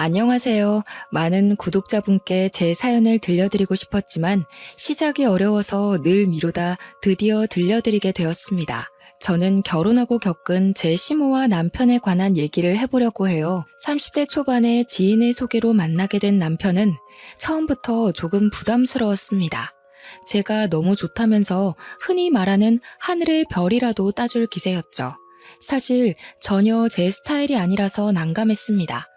안녕하세요. 많은 구독자분께 제 사연을 들려드리고 싶었지만 시작이 어려워서 늘 미루다 드디어 들려드리게 되었습니다. 저는 결혼하고 겪은 제 시모와 남편에 관한 얘기를 해보려고 해요. 30대 초반에 지인의 소개로 만나게 된 남편은 처음부터 조금 부담스러웠습니다. 제가 너무 좋다면서 흔히 말하는 하늘의 별이라도 따줄 기세였죠. 사실 전혀 제 스타일이 아니라서 난감했습니다.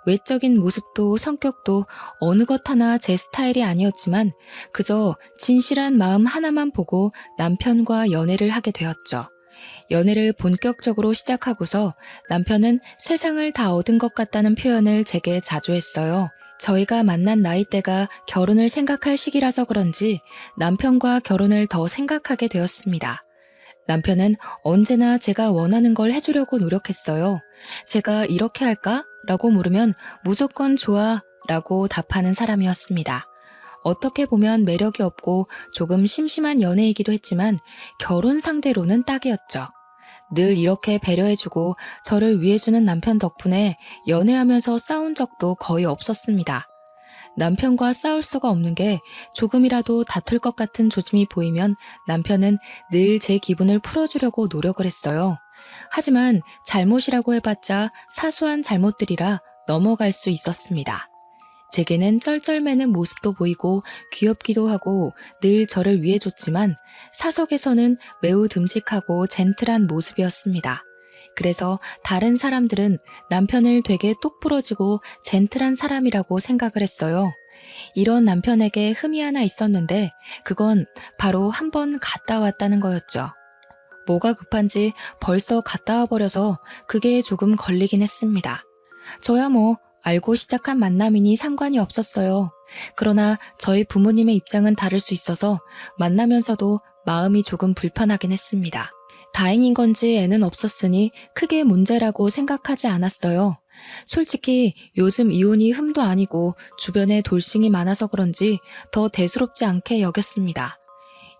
외적인 모습도 성격도 어느 것 하나 제 스타일이 아니었지만 그저 진실한 마음 하나만 보고 남편과 연애를 하게 되었죠. 연애를 본격적으로 시작하고서 남편은 세상을 다 얻은 것 같다는 표현을 제게 자주 했어요. 저희가 만난 나이대가 결혼을 생각할 시기라서 그런지 남편과 결혼을 더 생각하게 되었습니다. 남편은 언제나 제가 원하는 걸 해주려고 노력했어요. 제가 이렇게 할까? 라고 물으면 무조건 좋아 라고 답하는 사람이었습니다. 어떻게 보면 매력이 없고 조금 심심한 연애이기도 했지만 결혼 상대로는 딱이었죠. 늘 이렇게 배려해주고 저를 위해주는 남편 덕분에 연애하면서 싸운 적도 거의 없었습니다. 남편과 싸울 수가 없는 게 조금이라도 다툴 것 같은 조짐이 보이면 남편은 늘 제 기분을 풀어주려고 노력을 했어요. 하지만 잘못이라고 해봤자 사소한 잘못들이라 넘어갈 수 있었습니다. 제게는 쩔쩔매는 모습도 보이고 귀엽기도 하고 늘 저를 위해줬지만 사석에서는 매우 듬직하고 젠틀한 모습이었습니다. 그래서 다른 사람들은 남편을 되게 똑부러지고 젠틀한 사람이라고 생각을 했어요. 이런 남편에게 흠이 하나 있었는데 그건 바로 한 번 갔다 왔다는 거였죠. 뭐가 급한지 벌써 갔다 와버려서 그게 조금 걸리긴 했습니다. 저야 뭐 알고 시작한 만남이니 상관이 없었어요. 그러나 저희 부모님의 입장은 다를 수 있어서 만나면서도 마음이 조금 불편하긴 했습니다. 다행인 건지 애는 없었으니 크게 문제라고 생각하지 않았어요. 솔직히 요즘 이혼이 흠도 아니고 주변에 돌싱이 많아서 그런지 더 대수롭지 않게 여겼습니다.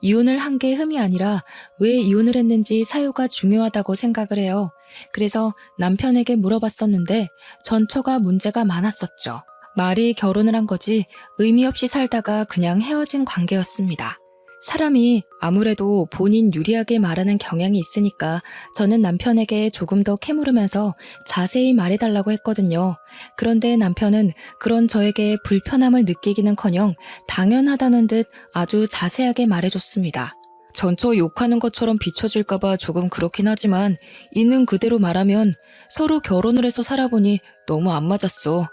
이혼을 한 게 흠이 아니라 왜 이혼을 했는지 사유가 중요하다고 생각을 해요. 그래서 남편에게 물어봤었는데 전처가 문제가 많았었죠. 말이 결혼을 한 거지 의미 없이 살다가 그냥 헤어진 관계였습니다. 사람이 아무래도 본인 유리하게 말하는 경향이 있으니까 저는 남편에게 조금 더 캐물으면서 자세히 말해달라고 했거든요. 그런데 남편은 그런 저에게 불편함을 느끼기는커녕 당연하다는 듯 아주 자세하게 말해줬습니다. 전처 욕하는 것처럼 비춰질까봐 조금 그렇긴 하지만 있는 그대로 말하면 서로 결혼을 해서 살아보니 너무 안 맞았어.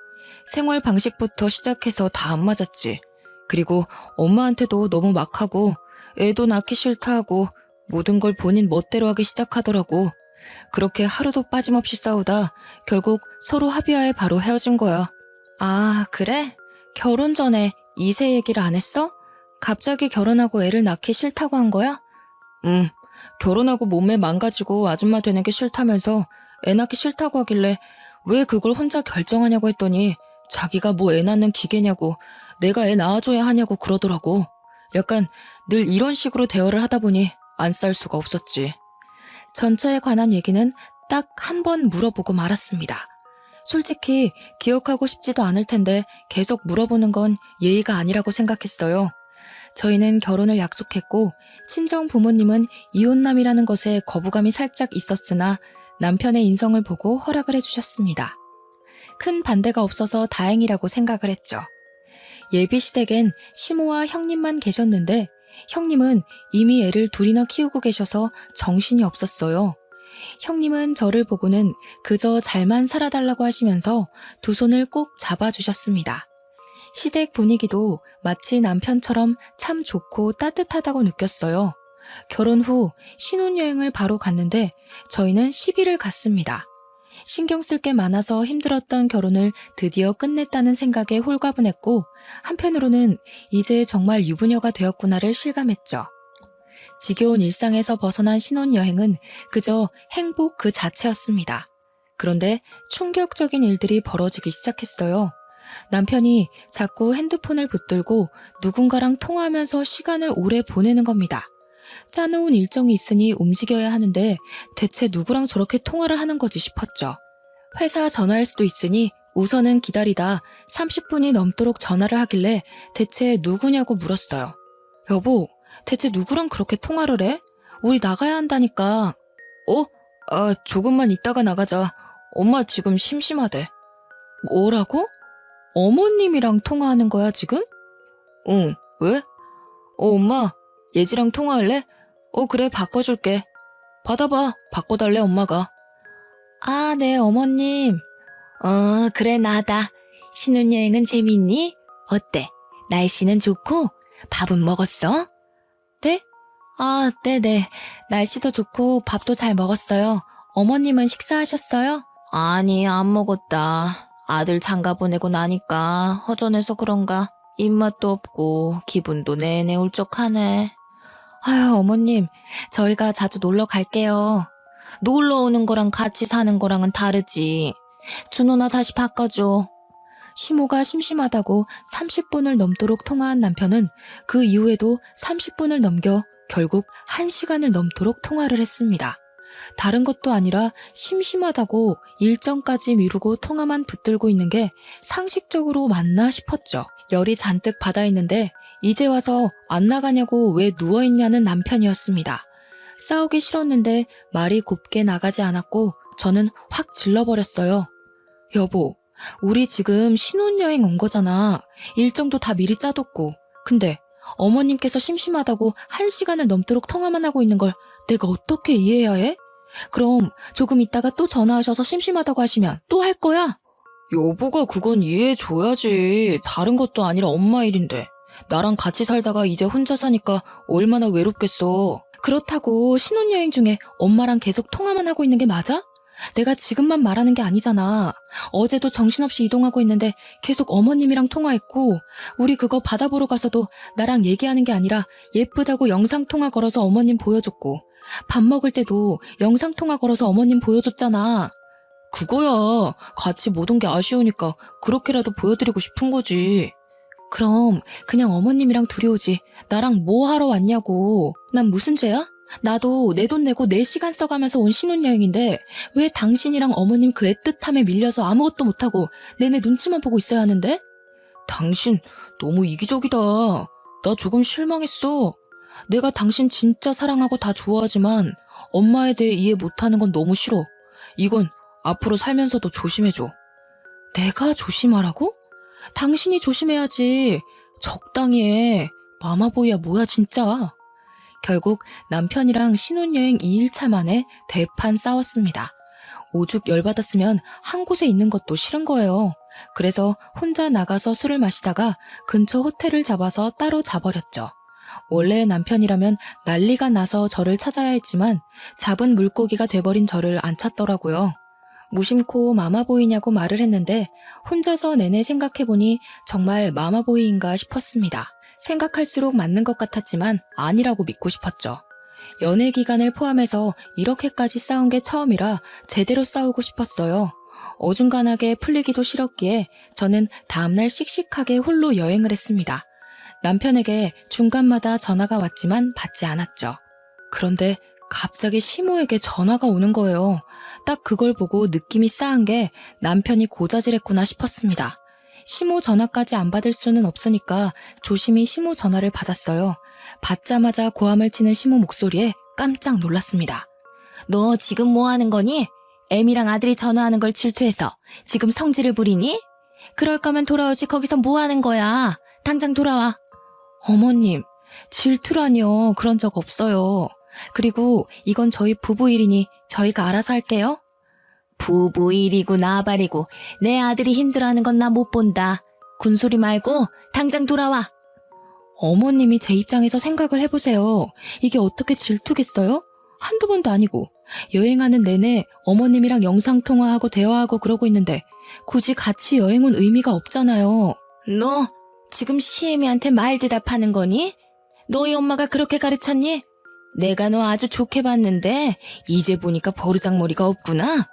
생활 방식부터 시작해서 다 안 맞았지. 그리고 엄마한테도 너무 막하고 애도 낳기 싫다 하고 모든 걸 본인 멋대로 하기 시작하더라고. 그렇게 하루도 빠짐없이 싸우다 결국 서로 합의하에 바로 헤어진 거야. 아, 그래? 결혼 전에 이세 얘기를 안 했어? 갑자기 결혼하고 애를 낳기 싫다고 한 거야? 응, 결혼하고 몸매 망가지고 아줌마 되는 게 싫다면서 애 낳기 싫다고 하길래 왜 그걸 혼자 결정하냐고 했더니 자기가 뭐 애 낳는 기계냐고 내가 애 낳아줘야 하냐고 그러더라고. 약간 늘 이런 식으로 대화를 하다 보니 안 쌀 수가 없었지. 전처에 관한 얘기는 딱 한 번 물어보고 말았습니다. 솔직히 기억하고 싶지도 않을 텐데 계속 물어보는 건 예의가 아니라고 생각했어요. 저희는 결혼을 약속했고 친정 부모님은 이혼남이라는 것에 거부감이 살짝 있었으나 남편의 인성을 보고 허락을 해주셨습니다. 큰 반대가 없어서 다행이라고 생각을 했죠. 예비시댁엔 시모와 형님만 계셨는데 형님은 이미 애를 둘이나 키우고 계셔서 정신이 없었어요. 형님은 저를 보고는 그저 잘만 살아달라고 하시면서 두 손을 꼭 잡아주셨습니다. 시댁 분위기도 마치 남편처럼 참 좋고 따뜻하다고 느꼈어요. 결혼 후 신혼여행을 바로 갔는데 저희는 10일을 갔습니다. 신경 쓸 게 많아서 힘들었던 결혼을 드디어 끝냈다는 생각에 홀가분했고 한편으로는 이제 정말 유부녀가 되었구나를 실감했죠. 지겨운 일상에서 벗어난 신혼여행은 그저 행복 그 자체였습니다. 그런데 충격적인 일들이 벌어지기 시작했어요. 남편이 자꾸 핸드폰을 붙들고 누군가랑 통화하면서 시간을 오래 보내는 겁니다. 짜놓은 일정이 있으니 움직여야 하는데 대체 누구랑 저렇게 통화를 하는 거지 싶었죠. 회사 전화일 수도 있으니 우선은 기다리다 30분이 넘도록 전화를 하길래 대체 누구냐고 물었어요. 여보, 대체 누구랑 그렇게 통화를 해? 우리 나가야 한다니까. 조금만 있다가 나가자. 엄마 지금 심심하대. 뭐라고? 어머님이랑 통화하는 거야, 지금? 응, 왜? 엄마, 예지랑 통화할래? 그래, 바꿔줄게. 받아봐, 바꿔달래, 엄마가. 아, 네, 어머님. 그래, 나다. 신혼여행은 재밌니? 어때? 날씨는 좋고? 밥은 먹었어? 네? 아, 네네. 날씨도 좋고 밥도 잘 먹었어요. 어머님은 식사하셨어요? 아니, 안 먹었다. 아들 장가 보내고 나니까 허전해서 그런가 입맛도 없고 기분도 내내 울적하네. 아유, 어머님, 저희가 자주 놀러 갈게요. 놀러 오는 거랑 같이 사는 거랑은 다르지. 준호나 다시 바꿔줘. 시모가 심심하다고 30분을 넘도록 통화한 남편은 그 이후에도 30분을 넘겨 결국 1시간을 넘도록 통화를 했습니다. 다른 것도 아니라 심심하다고 일정까지 미루고 통화만 붙들고 있는 게 상식적으로 맞나 싶었죠. 열이 잔뜩 받아 있는데 이제 와서 안 나가냐고 왜 누워있냐는 남편이었습니다. 싸우기 싫었는데 말이 곱게 나가지 않았고 저는 확 질러버렸어요. 여보, 우리 지금 신혼여행 온 거잖아. 일정도 다 미리 짜뒀고. 근데 어머님께서 심심하다고 1시간을 넘도록 통화만 하고 있는 걸 내가 어떻게 이해해야 해? 그럼 조금 있다가 또 전화하셔서 심심하다고 하시면 또 할 거야? 여보가 그건 이해해줘야지. 다른 것도 아니라 엄마 일인데. 나랑 같이 살다가 이제 혼자 사니까 얼마나 외롭겠어. 그렇다고 신혼여행 중에 엄마랑 계속 통화만 하고 있는 게 맞아? 내가 지금만 말하는 게 아니잖아. 어제도 정신없이 이동하고 있는데 계속 어머님이랑 통화했고, 우리 그거 바다 보러 가서도 나랑 얘기하는 게 아니라 예쁘다고 영상통화 걸어서 어머님 보여줬고, 밥 먹을 때도 영상통화 걸어서 어머님 보여줬잖아. 그거야. 같이 못 온 게 아쉬우니까 그렇게라도 보여드리고 싶은 거지. 그럼 그냥 어머님이랑 둘이 오지. 나랑 뭐 하러 왔냐고. 난 무슨 죄야? 나도 내 돈 내고 내 시간 써가면서 온 신혼여행인데 왜 당신이랑 어머님 그 애틋함에 밀려서 아무것도 못하고 내내 눈치만 보고 있어야 하는데? 당신 너무 이기적이다. 나 조금 실망했어. 내가 당신 진짜 사랑하고 다 좋아하지만 엄마에 대해 이해 못하는 건 너무 싫어. 이건 앞으로 살면서도 조심해줘. 내가 조심하라고? 당신이 조심해야지. 적당히 해. 마마보이야 뭐야 진짜. 결국 남편이랑 신혼여행 2일차 만에 대판 싸웠습니다. 오죽 열받았으면 한 곳에 있는 것도 싫은 거예요. 그래서 혼자 나가서 술을 마시다가 근처 호텔을 잡아서 따로 자버렸죠. 원래 남편이라면 난리가 나서 저를 찾아야 했지만 잡은 물고기가 돼버린 저를 안 찾더라고요. 무심코 마마보이냐고 말을 했는데 혼자서 내내 생각해보니 정말 마마보이인가 싶었습니다. 생각할수록 맞는 것 같았지만 아니라고 믿고 싶었죠. 연애 기간을 포함해서 이렇게까지 싸운 게 처음이라 제대로 싸우고 싶었어요. 어중간하게 풀리기도 싫었기에 저는 다음날 씩씩하게 홀로 여행을 했습니다. 남편에게 중간마다 전화가 왔지만 받지 않았죠. 그런데 갑자기 시모에게 전화가 오는 거예요. 딱 그걸 보고 느낌이 싸한 게 남편이 고자질했구나 싶었습니다. 시모 전화까지 안 받을 수는 없으니까 조심히 시모 전화를 받았어요. 받자마자 고함을 치는 시모 목소리에 깜짝 놀랐습니다. 너 지금 뭐 하는 거니? 애미랑 아들이 전화하는 걸 질투해서 지금 성질을 부리니? 그럴 거면 돌아오지 거기서 뭐 하는 거야? 당장 돌아와. 어머님, 질투라니요. 그런 적 없어요. 그리고 이건 저희 부부 일이니 저희가 알아서 할게요. 부부 일이고 나발이고 내 아들이 힘들어하는 건 나 못 본다. 군소리 말고 당장 돌아와. 어머님이 제 입장에서 생각을 해보세요. 이게 어떻게 질투겠어요? 한두 번도 아니고 여행하는 내내 어머님이랑 영상통화하고 대화하고 그러고 있는데 굳이 같이 여행 온 의미가 없잖아요. 너 지금 시애미한테 말 대답하는 거니? 너희 엄마가 그렇게 가르쳤니? 내가 너 아주 좋게 봤는데 이제 보니까 버르장머리가 없구나.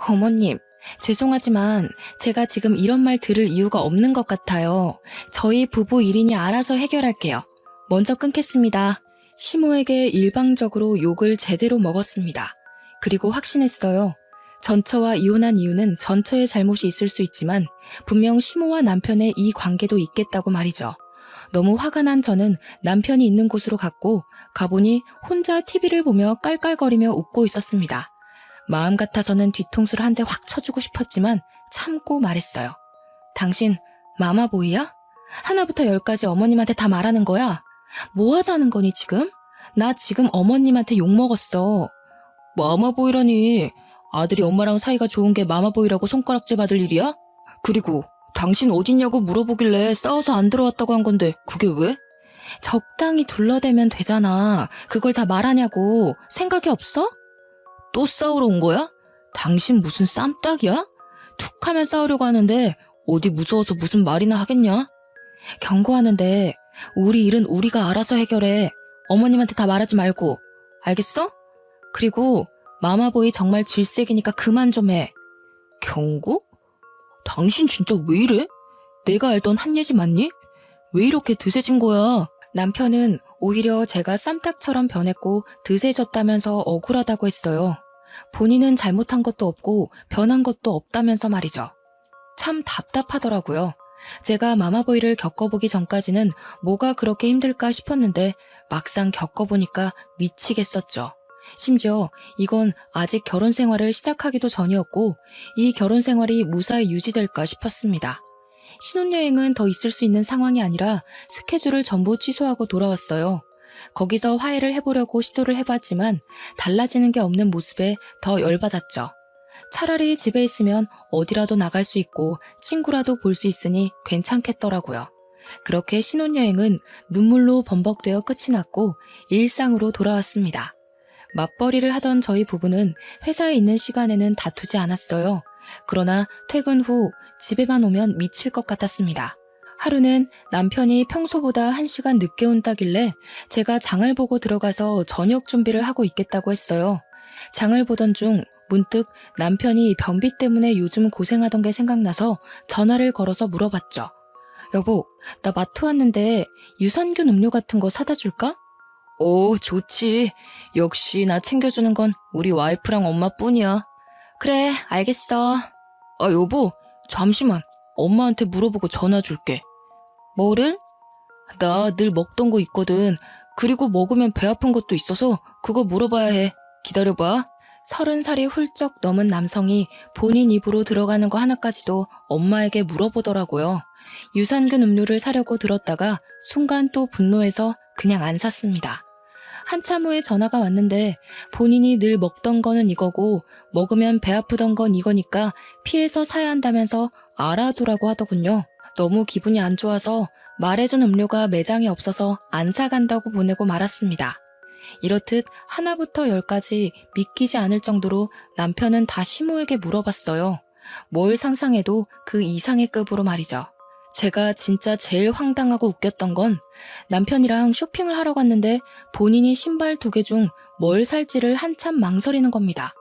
어머님, 죄송하지만 제가 지금 이런 말 들을 이유가 없는 것 같아요. 저희 부부 일이니 알아서 해결할게요. 먼저 끊겠습니다. 시모에게 일방적으로 욕을 제대로 먹었습니다. 그리고 확신했어요. 전처와 이혼한 이유는 전처의 잘못이 있을 수 있지만 분명 시모와 남편의 이 관계도 있겠다고 말이죠. 너무 화가 난 저는 남편이 있는 곳으로 갔고 가보니 혼자 TV를 보며 깔깔거리며 웃고 있었습니다. 마음 같아서는 뒤통수를 한 대 확 쳐주고 싶었지만 참고 말했어요. 당신 마마보이야? 하나부터 열까지 어머님한테 다 말하는 거야? 뭐 하자는 거니 지금? 나 지금 어머님한테 욕먹었어. 마마보이라니. 아들이 엄마랑 사이가 좋은 게 마마보이라고 손가락질 받을 일이야? 그리고 당신 어딨냐고 물어보길래 싸워서 안 들어왔다고 한 건데 그게 왜? 적당히 둘러대면 되잖아. 그걸 다 말하냐고. 생각이 없어? 또 싸우러 온 거야? 당신 무슨 쌈딱이야? 툭 하면 싸우려고 하는데 어디 무서워서 무슨 말이나 하겠냐? 경고하는데 우리 일은 우리가 알아서 해결해. 어머님한테 다 말하지 말고. 알겠어? 그리고 마마보이 정말 질색이니까 그만 좀 해. 경고? 당신 진짜 왜 이래? 내가 알던 한예지 맞니? 왜 이렇게 드세진 거야? 남편은 오히려 제가 쌈딱처럼 변했고 드세졌다면서 억울하다고 했어요. 본인은 잘못한 것도 없고 변한 것도 없다면서 말이죠. 참 답답하더라고요. 제가 마마보이를 겪어보기 전까지는 뭐가 그렇게 힘들까 싶었는데 막상 겪어보니까 미치겠었죠. 심지어 이건 아직 결혼 생활을 시작하기도 전이었고 이 결혼 생활이 무사히 유지될까 싶었습니다. 신혼여행은 더 있을 수 있는 상황이 아니라 스케줄을 전부 취소하고 돌아왔어요. 거기서 화해를 해보려고 시도를 해봤지만 달라지는 게 없는 모습에 더 열받았죠. 차라리 집에 있으면 어디라도 나갈 수 있고 친구라도 볼 수 있으니 괜찮겠더라고요. 그렇게 신혼여행은 눈물로 범벅되어 끝이 났고 일상으로 돌아왔습니다. 맞벌이를 하던 저희 부부는 회사에 있는 시간에는 다투지 않았어요. 그러나 퇴근 후 집에만 오면 미칠 것 같았습니다. 하루는 남편이 평소보다 1시간 늦게 온다길래 제가 장을 보고 들어가서 저녁 준비를 하고 있겠다고 했어요. 장을 보던 중 문득 남편이 변비 때문에 요즘 고생하던 게 생각나서 전화를 걸어서 물어봤죠. 여보, 나 마트 왔는데 유산균 음료 같은 거 사다 줄까? 오, 좋지. 역시 나 챙겨주는 건 우리 와이프랑 엄마뿐이야. 그래, 알겠어. 아, 여보, 잠시만. 엄마한테 물어보고 전화 줄게. 뭐를? 나 늘 먹던 거 있거든. 그리고 먹으면 배 아픈 것도 있어서 그거 물어봐야 해. 기다려봐. 30살이 훌쩍 넘은 남성이 본인 입으로 들어가는 거 하나까지도 엄마에게 물어보더라고요. 유산균 음료를 사려고 들었다가 순간 또 분노해서 그냥 안 샀습니다. 한참 후에 전화가 왔는데 본인이 늘 먹던 거는 이거고 먹으면 배 아프던 건 이거니까 피해서 사야 한다면서 알아두라고 하더군요. 너무 기분이 안 좋아서 말해준 음료가 매장에 없어서 안 사간다고 보내고 말았습니다. 이렇듯 하나부터 열까지 믿기지 않을 정도로 남편은 다 시모에게 물어봤어요. 뭘 상상해도 그 이상의 급으로 말이죠. 제가 진짜 제일 황당하고 웃겼던 건 남편이랑 쇼핑을 하러 갔는데 본인이 신발 2개 중 뭘 살지를 한참 망설이는 겁니다.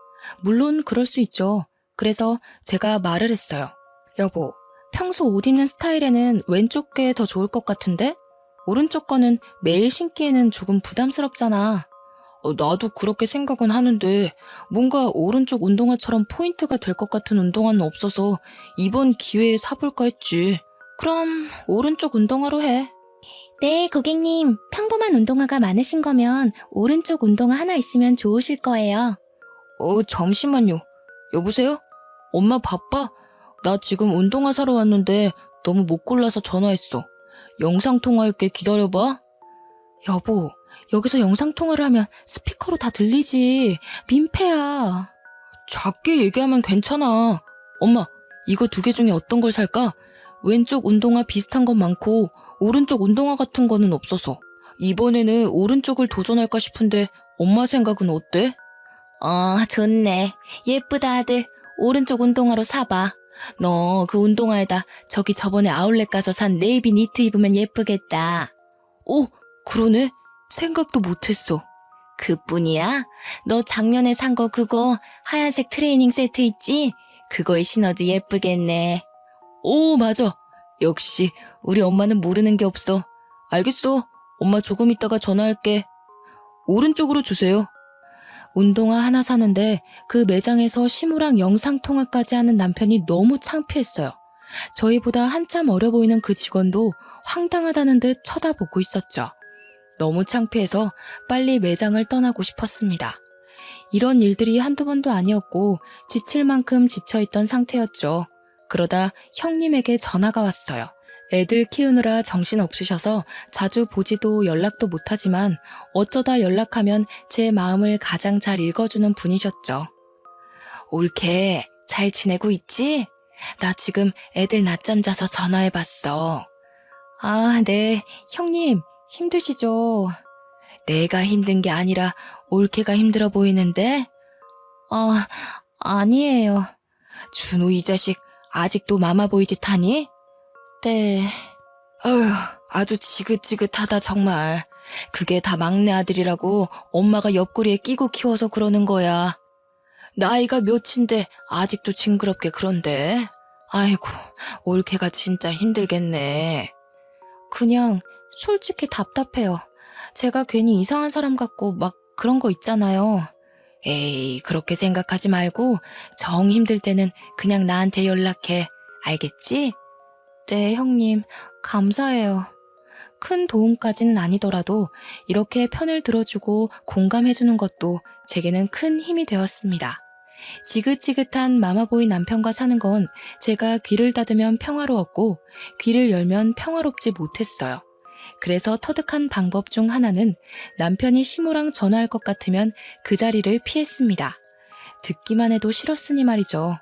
물론 그럴 수 있죠. 그래서 제가 말을 했어요. 여보, 평소 옷 입는 스타일에는 왼쪽 게 더 좋을 것 같은데? 오른쪽 거는 매일 신기에는 조금 부담스럽잖아. 나도 그렇게 생각은 하는데 뭔가 오른쪽 운동화처럼 포인트가 될 것 같은 운동화는 없어서 이번 기회에 사볼까 했지. 그럼 오른쪽 운동화로 해. 네, 고객님. 평범한 운동화가 많으신 거면 오른쪽 운동화 하나 있으면 좋으실 거예요. 잠시만요. 여보세요? 엄마 바빠? 나 지금 운동화 사러 왔는데 너무 못 골라서 전화했어. 영상통화할게. 기다려봐. 여보, 여기서 영상통화를 하면 스피커로 다 들리지. 민폐야. 작게 얘기하면 괜찮아. 엄마, 이거 2개 중에 어떤 걸 살까? 왼쪽 운동화 비슷한 건 많고 오른쪽 운동화 같은 거는 없어서 이번에는 오른쪽을 도전할까 싶은데 엄마 생각은 어때? 좋네. 예쁘다 아들. 오른쪽 운동화로 사봐. 너 그 운동화에다 저기 저번에 아울렛 가서 산 네이비 니트 입으면 예쁘겠다. 오, 그러네. 생각도 못했어. 그뿐이야? 너 작년에 산 거 그거 하얀색 트레이닝 세트 있지? 그거에 신어도 예쁘겠네. 오, 맞아. 역시 우리 엄마는 모르는 게 없어. 알겠어. 엄마 조금 있다가 전화할게. 오른쪽으로 주세요. 운동화 하나 사는데 그 매장에서 시무랑 영상통화까지 하는 남편이 너무 창피했어요. 저희보다 한참 어려 보이는 그 직원도 황당하다는 듯 쳐다보고 있었죠. 너무 창피해서 빨리 매장을 떠나고 싶었습니다. 이런 일들이 한두 번도 아니었고 지칠 만큼 지쳐있던 상태였죠. 그러다 형님에게 전화가 왔어요. 애들 키우느라 정신 없으셔서 자주 보지도 연락도 못하지만 어쩌다 연락하면 제 마음을 가장 잘 읽어주는 분이셨죠. 올케, 잘 지내고 있지? 나 지금 애들 낮잠 자서 전화해봤어. 아, 네. 형님, 힘드시죠? 내가 힘든 게 아니라 올케가 힘들어 보이는데? 아니에요. 준우 이 자식 아직도 마마보이 짓 하니? 네. 어휴, 아주 지긋지긋하다 정말. 그게 다 막내 아들이라고 엄마가 옆구리에 끼고 키워서 그러는 거야. 나이가 몇인데 아직도 징그럽게 그런데. 아이고, 올케가 진짜 힘들겠네. 그냥 솔직히 답답해요. 제가 괜히 이상한 사람 같고 막 그런 거 있잖아요. 에이, 그렇게 생각하지 말고 정 힘들 때는 그냥 나한테 연락해. 알겠지? 네, 형님. 감사해요. 큰 도움까지는 아니더라도 이렇게 편을 들어주고 공감해주는 것도 제게는 큰 힘이 되었습니다. 지긋지긋한 마마보이 남편과 사는 건 제가 귀를 닫으면 평화로웠고 귀를 열면 평화롭지 못했어요. 그래서 터득한 방법 중 하나는 남편이 시모랑 전화할 것 같으면 그 자리를 피했습니다. 듣기만 해도 싫었으니 말이죠.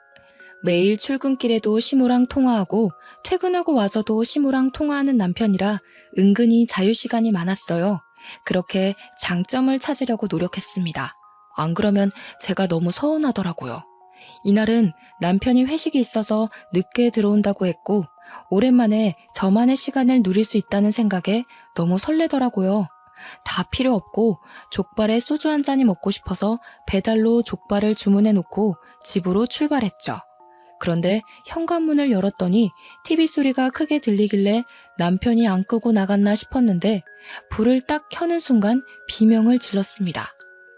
매일 출근길에도 시모랑 통화하고 퇴근하고 와서도 시모랑 통화하는 남편이라 은근히 자유시간이 많았어요. 그렇게 장점을 찾으려고 노력했습니다. 안 그러면 제가 너무 서운하더라고요. 이날은 남편이 회식이 있어서 늦게 들어온다고 했고 오랜만에 저만의 시간을 누릴 수 있다는 생각에 너무 설레더라고요. 다 필요 없고 족발에 소주 한 잔이 먹고 싶어서 배달로 족발을 주문해 놓고 집으로 출발했죠. 그런데 현관문을 열었더니 TV 소리가 크게 들리길래 남편이 안 끄고 나갔나 싶었는데 불을 딱 켜는 순간 비명을 질렀습니다.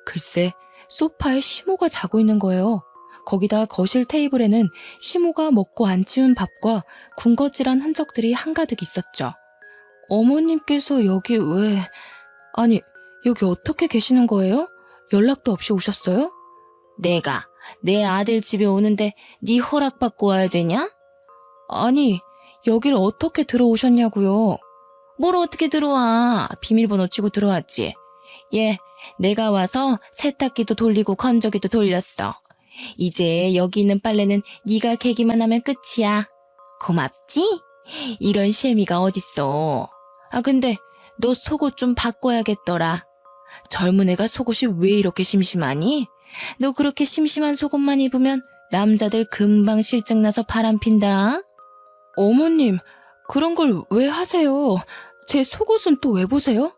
글쎄, 소파에 시모가 자고 있는 거예요. 거기다 거실 테이블에는 시모가 먹고 안 치운 밥과 군것질한 흔적들이 한가득 있었죠. 어머님께서 여기 왜... 아니, 여기 어떻게 계시는 거예요? 연락도 없이 오셨어요? 내가 내 아들 집에 오는데 네 허락받고 와야 되냐? 아니, 여길 어떻게 들어오셨냐고요? 뭘 어떻게 들어와? 비밀번호 치고 들어왔지. 예, 내가 와서 세탁기도 돌리고 건조기도 돌렸어. 이제 여기 있는 빨래는 네가 개기만 하면 끝이야. 고맙지? 이런 시애미가 어딨어. 아, 근데 너 속옷 좀 바꿔야겠더라. 젊은 애가 속옷이 왜 이렇게 심심하니? 너 그렇게 심심한 속옷만 입으면 남자들 금방 실증나서 바람핀다. 어머님, 그런 걸 왜 하세요? 제 속옷은 또 왜 보세요?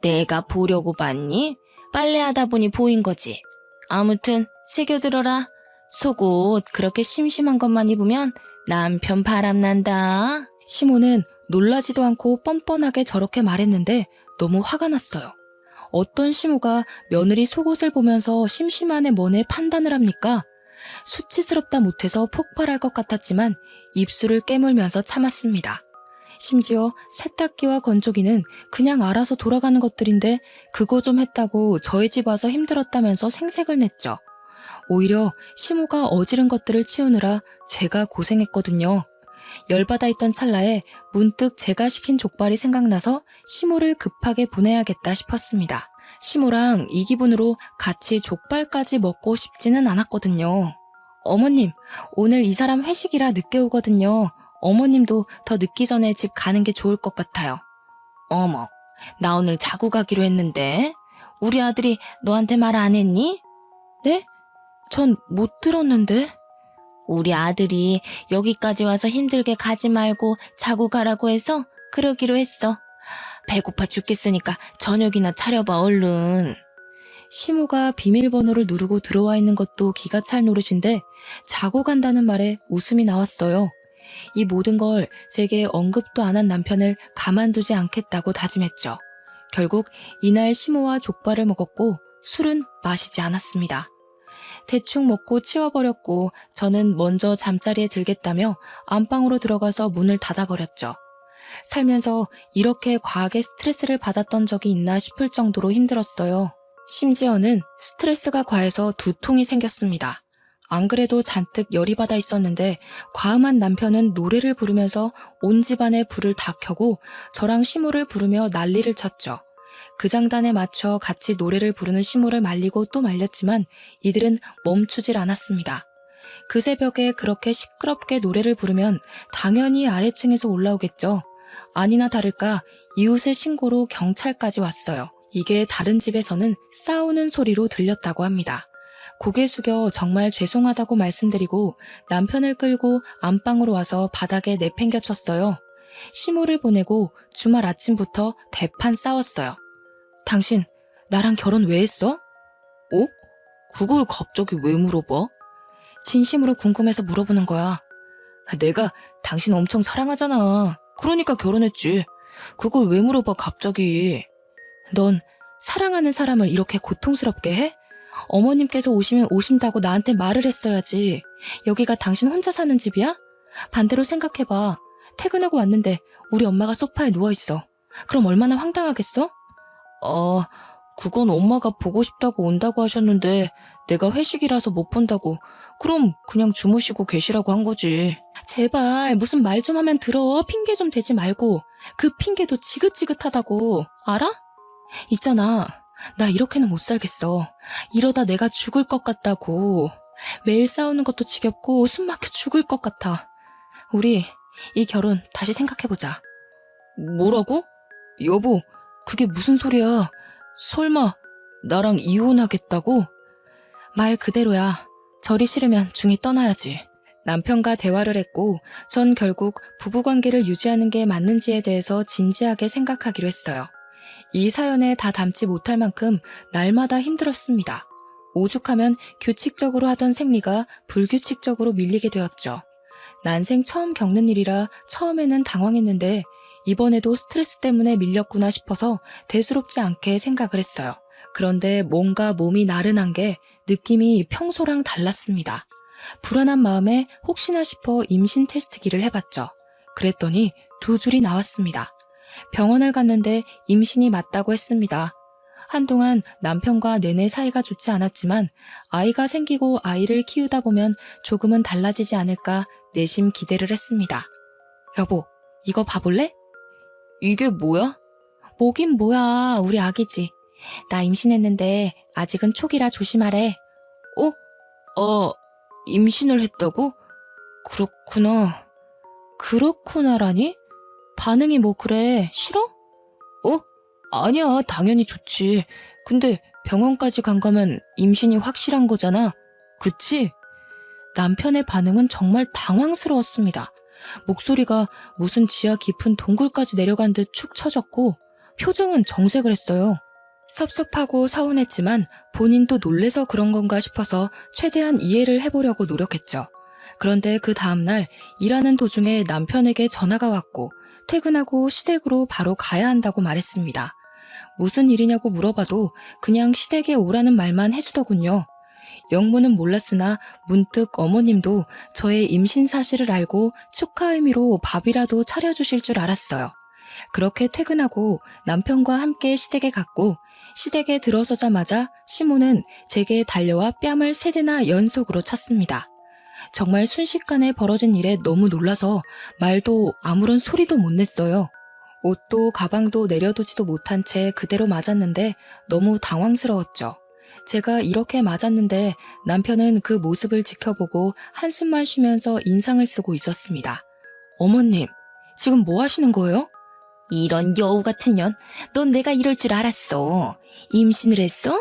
내가 보려고 봤니? 빨래하다 보니 보인 거지. 아무튼 새겨들어라. 속옷 그렇게 심심한 것만 입으면 남편 바람난다. 시모는 놀라지도 않고 뻔뻔하게 저렇게 말했는데 너무 화가 났어요. 어떤 시모가 며느리 속옷을 보면서 심심하네 뭐네 판단을 합니까? 수치스럽다 못해서 폭발할 것 같았지만 입술을 깨물면서 참았습니다. 심지어 세탁기와 건조기는 그냥 알아서 돌아가는 것들인데 그거 좀 했다고 저희 집 와서 힘들었다면서 생색을 냈죠. 오히려 시모가 어지른 것들을 치우느라 제가 고생했거든요. 열받아 있던 찰나에 문득 제가 시킨 족발이 생각나서 시모를 급하게 보내야겠다 싶었습니다. 시모랑 이 기분으로 같이 족발까지 먹고 싶지는 않았거든요. 어머님, 오늘 이 사람 회식이라 늦게 오거든요. 어머님도 더 늦기 전에 집 가는 게 좋을 것 같아요. 어머, 나 오늘 자고 가기로 했는데 우리 아들이 너한테 말 안 했니? 네? 전 못 들었는데. 우리 아들이 여기까지 와서 힘들게 가지 말고 자고 가라고 해서 그러기로 했어. 배고파 죽겠으니까 저녁이나 차려봐 얼른. 시모가 비밀번호를 누르고 들어와 있는 것도 기가 찰 노릇인데 자고 간다는 말에 웃음이 나왔어요. 이 모든 걸 제게 언급도 안 한 남편을 가만두지 않겠다고 다짐했죠. 결국 이날 시모와 족발을 먹었고 술은 마시지 않았습니다. 대충 먹고 치워버렸고 저는 먼저 잠자리에 들겠다며 안방으로 들어가서 문을 닫아버렸죠. 살면서 이렇게 과하게 스트레스를 받았던 적이 있나 싶을 정도로 힘들었어요. 심지어는 스트레스가 과해서 두통이 생겼습니다. 안 그래도 잔뜩 열이 받아 있었는데 과음한 남편은 노래를 부르면서 온 집안에 불을 다 켜고 저랑 시모를 부르며 난리를 쳤죠. 그 장단에 맞춰 같이 노래를 부르는 시모를 말리고 또 말렸지만 이들은 멈추질 않았습니다. 그 새벽에 그렇게 시끄럽게 노래를 부르면 당연히 아래층에서 올라오겠죠. 아니나 다를까 이웃의 신고로 경찰까지 왔어요. 이게 다른 집에서는 싸우는 소리로 들렸다고 합니다. 고개 숙여 정말 죄송하다고 말씀드리고 남편을 끌고 안방으로 와서 바닥에 내팽겨쳤어요. 시모를 보내고 주말 아침부터 대판 싸웠어요. 당신 나랑 결혼 왜 했어? 어? 그걸 갑자기 왜 물어봐? 진심으로 궁금해서 물어보는 거야. 내가 당신 엄청 사랑하잖아. 그러니까 결혼했지. 그걸 왜 물어봐 갑자기. 넌 사랑하는 사람을 이렇게 고통스럽게 해? 어머님께서 오시면 오신다고 나한테 말을 했어야지. 여기가 당신 혼자 사는 집이야? 반대로 생각해봐. 퇴근하고 왔는데 우리 엄마가 소파에 누워있어. 그럼 얼마나 황당하겠어? 그건 엄마가 보고 싶다고 온다고 하셨는데 내가 회식이라서 못 본다고. 그럼 그냥 주무시고 계시라고 한 거지. 제발 무슨 말 좀 하면 들어. 핑계 좀 대지 말고. 그 핑계도 지긋지긋하다고. 알아? 있잖아. 나 이렇게는 못 살겠어. 이러다 내가 죽을 것 같다고. 매일 싸우는 것도 지겹고 숨 막혀 죽을 것 같아. 우리 이 결혼 다시 생각해보자. 뭐라고? 여보, 그게 무슨 소리야? 설마 나랑 이혼하겠다고? 말 그대로야. 절이 싫으면 중이 떠나야지. 남편과 대화를 했고 전 결국 부부관계를 유지하는 게 맞는지에 대해서 진지하게 생각하기로 했어요. 이 사연에 다 담지 못할 만큼 날마다 힘들었습니다. 오죽하면 규칙적으로 하던 생리가 불규칙적으로 밀리게 되었죠. 난생 처음 겪는 일이라 처음에는 당황했는데 이번에도 스트레스 때문에 밀렸구나 싶어서 대수롭지 않게 생각을 했어요. 그런데 뭔가 몸이 나른한 게 느낌이 평소랑 달랐습니다. 불안한 마음에 혹시나 싶어 임신 테스트기를 해봤죠. 그랬더니 2줄이 나왔습니다. 병원을 갔는데 임신이 맞다고 했습니다. 한동안 남편과 내내 사이가 좋지 않았지만 아이가 생기고 아이를 키우다 보면 조금은 달라지지 않을까 내심 기대를 했습니다. 여보, 이거 봐볼래? 이게 뭐야? 뭐긴 뭐야, 우리 아기지. 나 임신했는데 아직은 초기라 조심하래. 임신을 했다고? 그렇구나. 그렇구나라니? 반응이 뭐 그래, 싫어? 아니야, 당연히 좋지. 근데 병원까지 간 거면 임신이 확실한 거잖아. 그치? 남편의 반응은 정말 당황스러웠습니다. 목소리가 무슨 지하 깊은 동굴까지 내려간 듯 축 처졌고 표정은 정색을 했어요. 섭섭하고 서운했지만 본인도 놀래서 그런 건가 싶어서 최대한 이해를 해보려고 노력했죠. 그런데 그 다음날 일하는 도중에 남편에게 전화가 왔고 퇴근하고 시댁으로 바로 가야 한다고 말했습니다. 무슨 일이냐고 물어봐도 그냥 시댁에 오라는 말만 해주더군요. 영문은 몰랐으나 문득 어머님도 저의 임신 사실을 알고 축하 의미로 밥이라도 차려주실 줄 알았어요. 그렇게 퇴근하고 남편과 함께 시댁에 갔고 시댁에 들어서자마자 시모는 제게 달려와 뺨을 3대나 연속으로 쳤습니다. 정말 순식간에 벌어진 일에 너무 놀라서 말도 아무런 소리도 못 냈어요. 옷도 가방도 내려두지도 못한 채 그대로 맞았는데 너무 당황스러웠죠. 제가 이렇게 맞았는데 남편은 그 모습을 지켜보고 한숨만 쉬면서 인상을 쓰고 있었습니다. 어머님, 지금 뭐 하시는 거예요? 이런 여우 같은 년, 넌 내가 이럴 줄 알았어. 임신을 했어?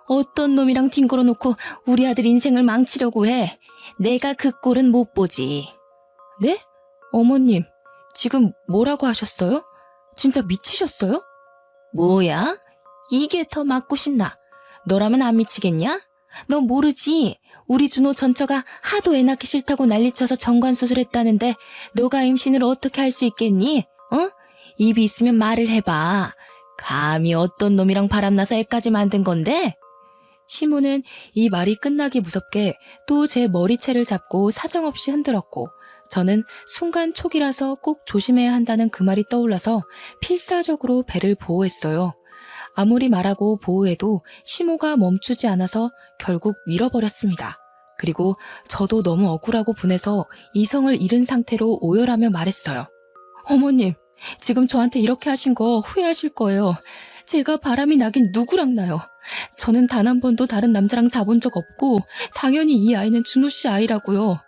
어떤 놈이랑 뒹굴어 놓고 우리 아들 인생을 망치려고 해. 내가 그 꼴은 못 보지. 네? 어머님, 지금 뭐라고 하셨어요? 진짜 미치셨어요? 뭐야? 이게 더 맞고 싶나? 너라면 안 미치겠냐? 너 모르지? 우리 준호 전처가 하도 애 낳기 싫다고 난리쳐서 정관수술했다는데 너가 임신을 어떻게 할 수 있겠니? 입이 있으면 말을 해봐. 감히 어떤 놈이랑 바람나서 애까지 만든 건데? 시모는 이 말이 끝나기 무섭게 또 제 머리채를 잡고 사정없이 흔들었고 저는 순간 촉이라서 꼭 조심해야 한다는 그 말이 떠올라서 필사적으로 배를 보호했어요. 아무리 말하고 보호해도 시모가 멈추지 않아서 결국 밀어버렸습니다. 그리고 저도 너무 억울하고 분해서 이성을 잃은 상태로 오열하며 말했어요. 어머님, 지금 저한테 이렇게 하신 거 후회하실 거예요. 제가 바람이 나긴 누구랑 나요. 저는 단 한 번도 다른 남자랑 자본 적 없고 당연히 이 아이는 준호 씨 아이라고요.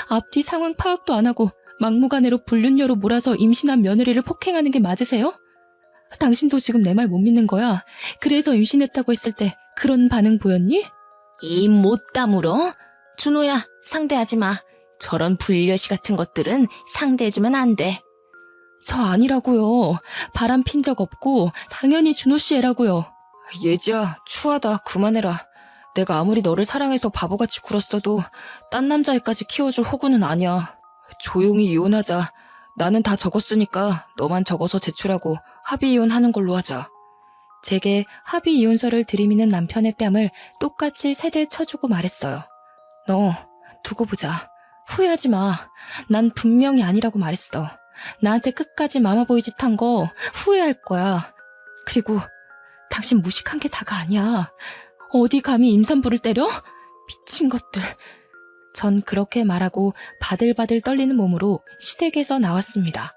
앞뒤 상황 파악도 안 하고 막무가내로 불륜녀로 몰아서 임신한 며느리를 폭행하는 게 맞으세요? 당신도 지금 내 말 못 믿는 거야. 그래서 임신했다고 했을 때 그런 반응 보였니? 입 못 다물어? 준호야, 상대하지 마. 저런 불려시 같은 것들은 상대해주면 안 돼. 저 아니라고요. 바람 핀 적 없고 당연히 준호 씨 애라고요. 예지야, 추하다. 그만해라. 내가 아무리 너를 사랑해서 바보같이 굴었어도 딴 남자애까지 키워줄 호구는 아니야. 조용히 이혼하자. 나는 다 적었으니까 너만 적어서 제출하고 합의 이혼하는 걸로 하자. 제게 합의 이혼서를 들이미는 남편의 뺨을 똑같이 세대 쳐주고 말했어요. 너 두고 보자. 후회하지 마. 난 분명히 아니라고 말했어. 나한테 끝까지 마마보이 짓 한 거 후회할 거야. 그리고 당신 무식한 게 다가 아니야. 어디 감히 임산부를 때려? 미친 것들. 전 그렇게 말하고 바들바들 떨리는 몸으로 시댁에서 나왔습니다.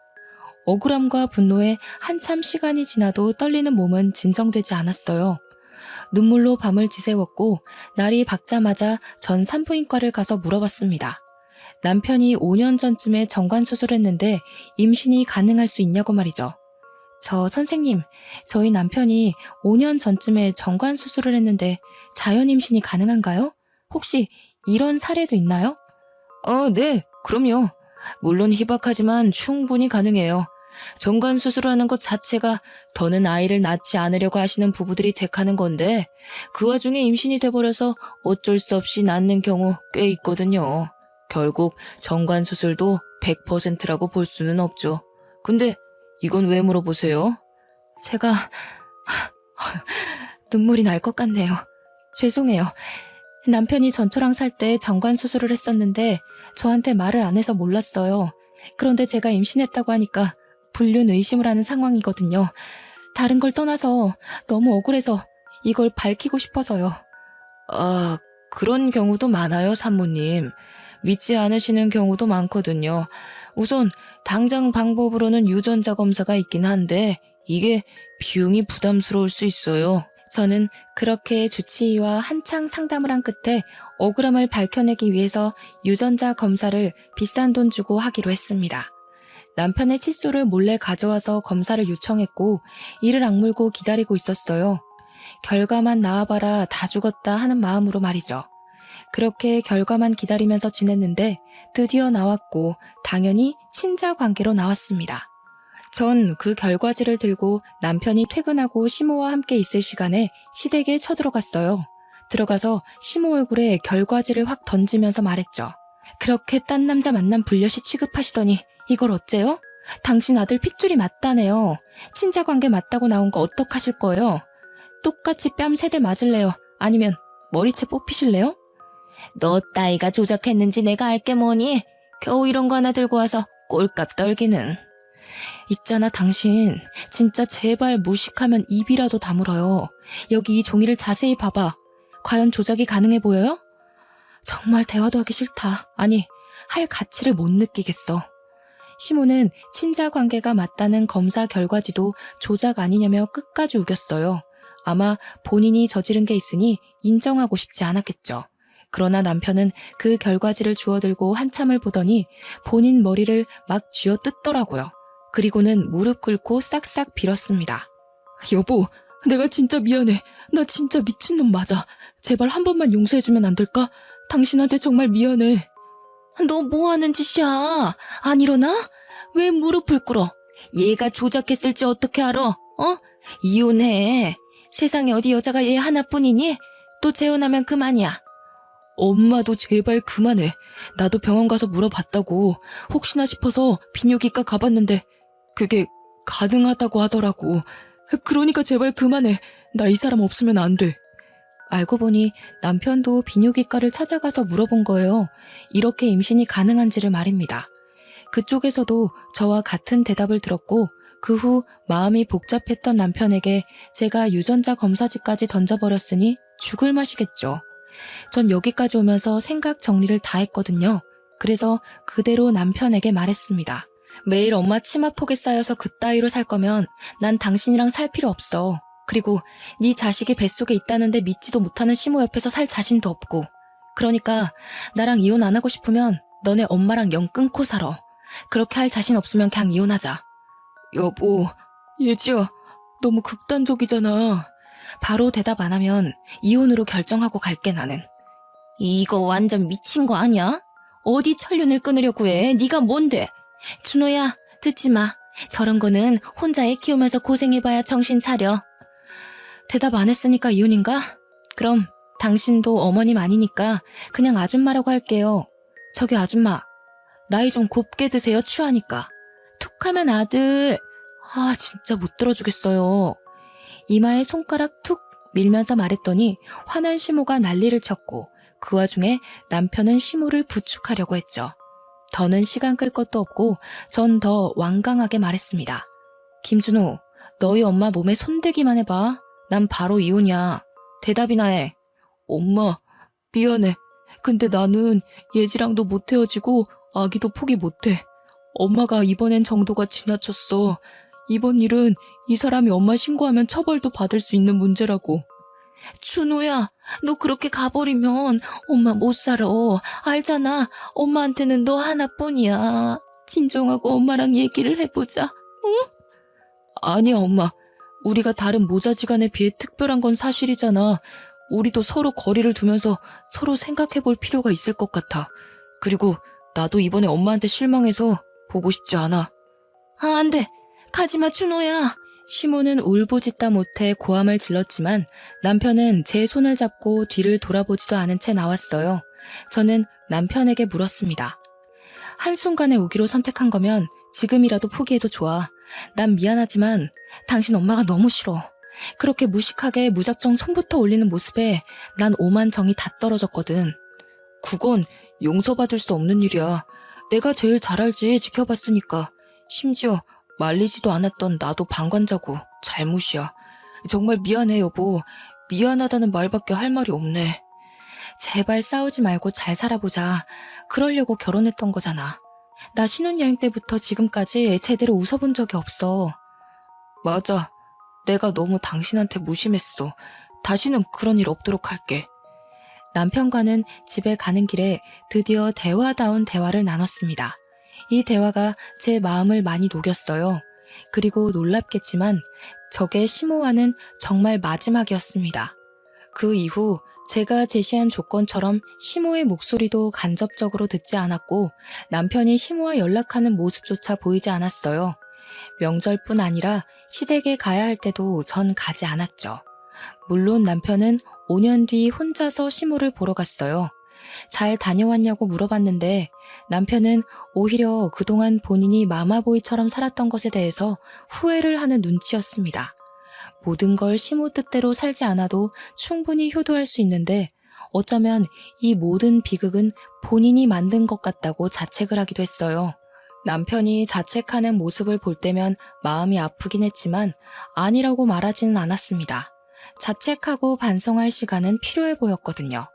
억울함과 분노에 한참 시간이 지나도 떨리는 몸은 진정되지 않았어요. 눈물로 밤을 지새웠고 날이 밝자마자 전 산부인과를 가서 물어봤습니다. 남편이 5년 전쯤에 정관수술했는데 임신이 가능할 수 있냐고 말이죠. 저 선생님, 저희 남편이 5년 전쯤에 정관수술을 했는데 자연임신이 가능한가요? 혹시 이런 사례도 있나요? 네, 그럼요. 물론 희박하지만 충분히 가능해요. 정관수술하는 것 자체가 더는 아이를 낳지 않으려고 하시는 부부들이 택하는 건데 그 와중에 임신이 돼버려서 어쩔 수 없이 낳는 경우 꽤 있거든요. 결국 정관수술도 100%라고 볼 수는 없죠. 근데 이건 왜 물어보세요? 제가 눈물이 날 것 같네요. 죄송해요. 남편이 전초랑 살 때 정관수술을 했었는데 저한테 말을 안 해서 몰랐어요. 그런데 제가 임신했다고 하니까 불륜 의심을 하는 상황이거든요. 다른 걸 떠나서 너무 억울해서 이걸 밝히고 싶어서요. 아, 그런 경우도 많아요, 산모님. 믿지 않으시는 경우도 많거든요. 우선 당장 방법으로는 유전자 검사가 있긴 한데 이게 비용이 부담스러울 수 있어요. 저는 그렇게 주치의와 한창 상담을 한 끝에 억울함을 밝혀내기 위해서 유전자 검사를 비싼 돈 주고 하기로 했습니다. 남편의 칫솔을 몰래 가져와서 검사를 요청했고 이를 악물고 기다리고 있었어요. 결과만 나와봐라 다 죽었다 하는 마음으로 말이죠. 그렇게 결과만 기다리면서 지냈는데 드디어 나왔고 당연히 친자 관계로 나왔습니다. 전 그 결과지를 들고 남편이 퇴근하고 시모와 함께 있을 시간에 시댁에 쳐들어갔어요. 들어가서 시모 얼굴에 결과지를 확 던지면서 말했죠. 그렇게 딴 남자 만남 불려시 취급하시더니 이걸 어째요? 당신 아들 핏줄이 맞다네요. 친자관계 맞다고 나온 거 어떡하실 거예요? 똑같이 뺨 3대 맞을래요? 아니면 머리채 뽑히실래요? 너 따위가 조작했는지 내가 알게 뭐니? 겨우 이런 거 하나 들고 와서 꼴값 떨기는. 있잖아 당신. 진짜 제발 무식하면 입이라도 다물어요. 여기 이 종이를 자세히 봐봐. 과연 조작이 가능해 보여요? 정말 대화도 하기 싫다. 아니, 할 가치를 못 느끼겠어. 시모는 친자 관계가 맞다는 검사 결과지도 조작 아니냐며 끝까지 우겼어요. 아마 본인이 저지른 게 있으니 인정하고 싶지 않았겠죠. 그러나 남편은 그 결과지를 주워들고 한참을 보더니 본인 머리를 막 쥐어 뜯더라고요. 그리고는 무릎 꿇고 싹싹 빌었습니다. 여보, 내가 진짜 미안해. 나 진짜 미친놈 맞아. 제발 한 번만 용서해주면 안 될까? 당신한테 정말 미안해. 너 뭐하는 짓이야? 안 일어나? 왜 무릎을 꿇어? 얘가 조작했을지 어떻게 알아? 이혼해. 세상에 어디 여자가 얘 하나뿐이니? 또 재혼하면 그만이야. 엄마도 제발 그만해. 나도 병원 가서 물어봤다고. 혹시나 싶어서 비뇨기과 가봤는데 그게 가능하다고 하더라고. 그러니까 제발 그만해. 나 이 사람 없으면 안 돼. 알고 보니 남편도 비뇨기과를 찾아가서 물어본 거예요. 이렇게 임신이 가능한지를 말입니다. 그쪽에서도 저와 같은 대답을 들었고 그 후 마음이 복잡했던 남편에게 제가 유전자 검사지까지 던져버렸으니 죽을 맛이겠죠. 전 여기까지 오면서 생각 정리를 다 했거든요. 그래서 그대로 남편에게 말했습니다. 매일 엄마 치마폭에 쌓여서 그따위로 살 거면 난 당신이랑 살 필요 없어. 그리고 네 자식이 뱃속에 있다는데 믿지도 못하는 시모 옆에서 살 자신도 없고. 그러니까 나랑 이혼 안 하고 싶으면 너네 엄마랑 영 끊고 살아. 그렇게 할 자신 없으면 그냥 이혼하자. 여보, 예지야, 너무 극단적이잖아. 바로 대답 안 하면 이혼으로 결정하고 갈게 나는. 이거 완전 미친 거 아니야? 어디 천륜을 끊으려고 해? 네가 뭔데? 준호야, 듣지 마. 저런 거는 혼자 애 키우면서 고생해봐야 정신 차려. 대답 안 했으니까 이혼인가? 그럼 당신도 어머님 아니니까 그냥 아줌마라고 할게요. 저기 아줌마, 나이 좀 곱게 드세요, 추하니까. 툭 하면 아들. 아, 진짜 못 들어주겠어요. 이마에 손가락 툭 밀면서 말했더니 화난 시모가 난리를 쳤고 그 와중에 남편은 시모를 부축하려고 했죠. 더는 시간 끌 것도 없고 전 더 완강하게 말했습니다. 김준호, 너희 엄마 몸에 손대기만 해봐. 난 바로 이혼이야. 대답이나 해. 엄마, 미안해. 근데 나는 예지랑도 못 헤어지고 아기도 포기 못해. 엄마가 이번엔 정도가 지나쳤어. 이번 일은 이 사람이 엄마 신고하면 처벌도 받을 수 있는 문제라고. 준호야, 너 그렇게 가버리면 엄마 못 살아. 알잖아. 엄마한테는 너 하나뿐이야. 진정하고 엄마랑 얘기를 해보자. 응? 아니야, 엄마. 우리가 다른 모자지간에 비해 특별한 건 사실이잖아. 우리도 서로 거리를 두면서 서로 생각해 볼 필요가 있을 것 같아. 그리고 나도 이번에 엄마한테 실망해서 보고 싶지 않아. 아, 안 돼. 가지마, 준호야. 시모는 울부짖다 못해 고함을 질렀지만 남편은 제 손을 잡고 뒤를 돌아보지도 않은 채 나왔어요. 저는 남편에게 물었습니다. 한순간에 오기로 선택한 거면 지금이라도 포기해도 좋아. 난 미안하지만 당신 엄마가 너무 싫어. 그렇게 무식하게 무작정 손부터 올리는 모습에 난 오만 정이 다 떨어졌거든. 그건 용서받을 수 없는 일이야. 내가 제일 잘 알지, 지켜봤으니까. 심지어 말리지도 않았던 나도 방관자고 잘못이야. 정말 미안해, 여보. 미안하다는 말밖에 할 말이 없네. 제발 싸우지 말고 잘 살아보자. 그러려고 결혼했던 거잖아. 나 신혼여행 때부터 지금까지 제대로 웃어본 적이 없어. 맞아. 내가 너무 당신한테 무심했어. 다시는 그런 일 없도록 할게. 남편과는 집에 가는 길에 드디어 대화다운 대화를 나눴습니다. 이 대화가 제 마음을 많이 녹였어요. 그리고 놀랍겠지만 저게 시모와는 정말 마지막이었습니다. 그 이후 제가 제시한 조건처럼 시모의 목소리도 간접적으로 듣지 않았고 남편이 시모와 연락하는 모습조차 보이지 않았어요. 명절뿐 아니라 시댁에 가야 할 때도 전 가지 않았죠. 물론 남편은 5년 뒤 혼자서 시모를 보러 갔어요. 잘 다녀왔냐고 물어봤는데 남편은 오히려 그동안 본인이 마마보이처럼 살았던 것에 대해서 후회를 하는 눈치였습니다. 모든 걸 시모 뜻대로 살지 않아도 충분히 효도할 수 있는데 어쩌면 이 모든 비극은 본인이 만든 것 같다고 자책을 하기도 했어요. 남편이 자책하는 모습을 볼 때면 마음이 아프긴 했지만 아니라고 말하지는 않았습니다. 자책하고 반성할 시간은 필요해 보였거든요.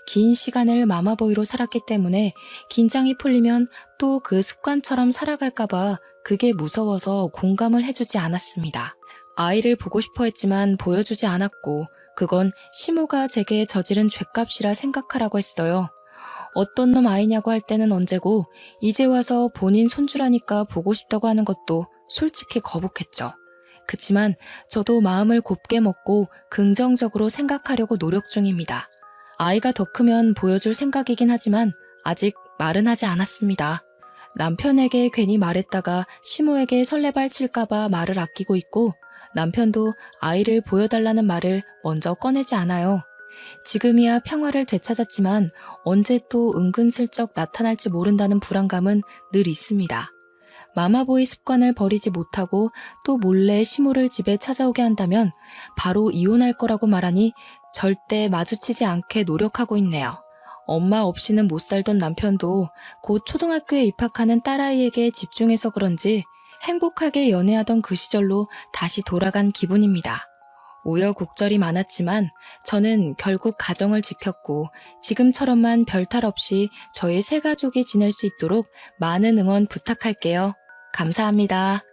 긴 시간을 마마보이로 살았기 때문에 긴장이 풀리면 또 그 습관처럼 살아갈까봐 그게 무서워서 공감을 해주지 않았습니다. 아이를 보고 싶어 했지만 보여주지 않았고 그건 시모가 제게 저지른 죗값이라 생각하라고 했어요. 어떤 놈 아이냐고 할 때는 언제고 이제 와서 본인 손주라니까 보고 싶다고 하는 것도 솔직히 거북했죠. 그치만 저도 마음을 곱게 먹고 긍정적으로 생각하려고 노력 중입니다. 아이가 더 크면 보여줄 생각이긴 하지만 아직 말은 하지 않았습니다. 남편에게 괜히 말했다가 시모에게 설레발 칠까봐 말을 아끼고 있고 남편도 아이를 보여달라는 말을 먼저 꺼내지 않아요. 지금이야 평화를 되찾았지만 언제 또 은근슬쩍 나타날지 모른다는 불안감은 늘 있습니다. 마마보이 습관을 버리지 못하고 또 몰래 시모를 집에 찾아오게 한다면 바로 이혼할 거라고 말하니 절대 마주치지 않게 노력하고 있네요. 엄마 없이는 못 살던 남편도 곧 초등학교에 입학하는 딸아이에게 집중해서 그런지 행복하게 연애하던 그 시절로 다시 돌아간 기분입니다. 우여곡절이 많았지만 저는 결국 가정을 지켰고 지금처럼만 별탈 없이 저희 세 가족이 지낼 수 있도록 많은 응원 부탁할게요. 감사합니다.